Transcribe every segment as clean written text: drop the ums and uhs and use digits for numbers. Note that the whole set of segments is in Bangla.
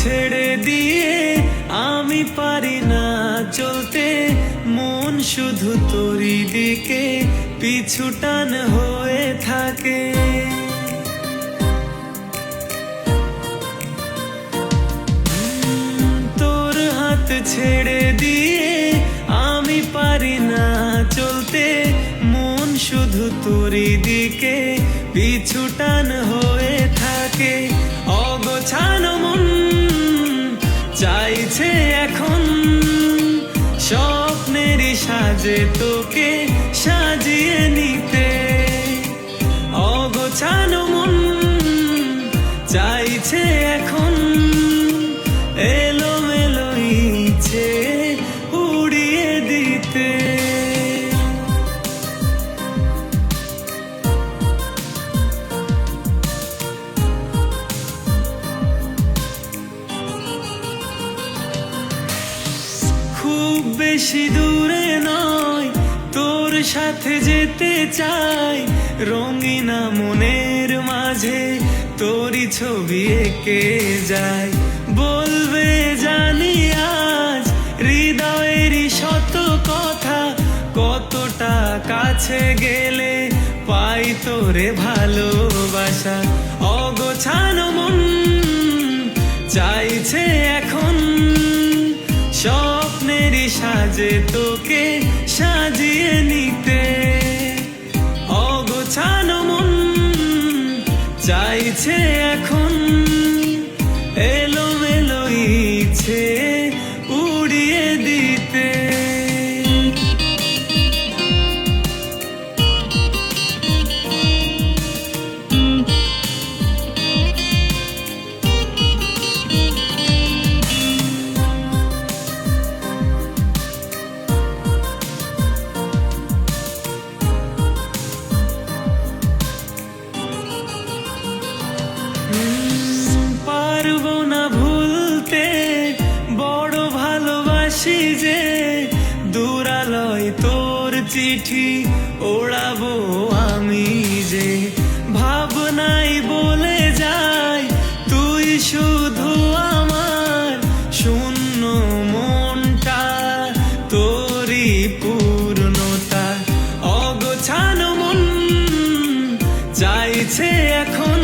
ছেড়ে দিয়ে আমি পারি না চলতে, মন শুধু তোরই দিকে পিছু টান হয়ে থাকে। তোর হাত ছেড়ে দিয়ে আমি পারি না চলতে, মন শুধু তোরই দিকে পিছু টান হয়ে থাকে। অগোছানো মন চাইছে এখন স্বপ্নেরই সাজে তোকে সাজিয়ে নিতে। অগোছানো মন চাইছে এখন এলোমেলো ইচ্ছে উড়িয়ে দিতে। খুব বেশি দূরে নয়, তোর সাথে যেতে চাই, রঙিনা মনের মাঝে তোরই ছবি এঁকে যায়। বলবে জানি আজ হৃদয়েরই শত কথা, কতটা কাছে গেলে পাই তোরে ভালোবাসা। অগোছানো মন চাইছে এখন স্বপ্নেরই সাজে তোকে সাজিয়ে নিতে। অগোছানো মন চাইছে এখন এলোমেলো ইচ্ছে উড়িয়ে দিতে। পারবো না ভুলতে বড় ভালোবাসি যে, দূরালয় তোর চিঠি ওড়াবো আমি যে। ভাবনাই বলে যায় তুই শুধু আমার, শূন্য মনটা তোরই পূর্ণতা। অগোছানো মন চাইছে এখন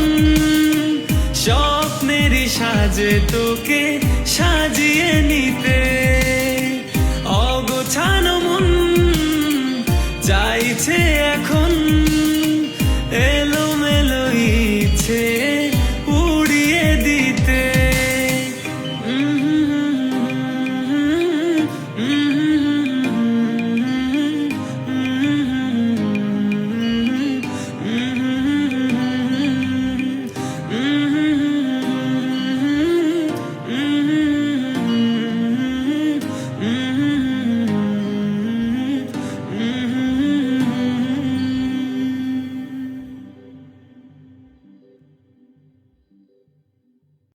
স্বপ্নেরই সাজে তোকে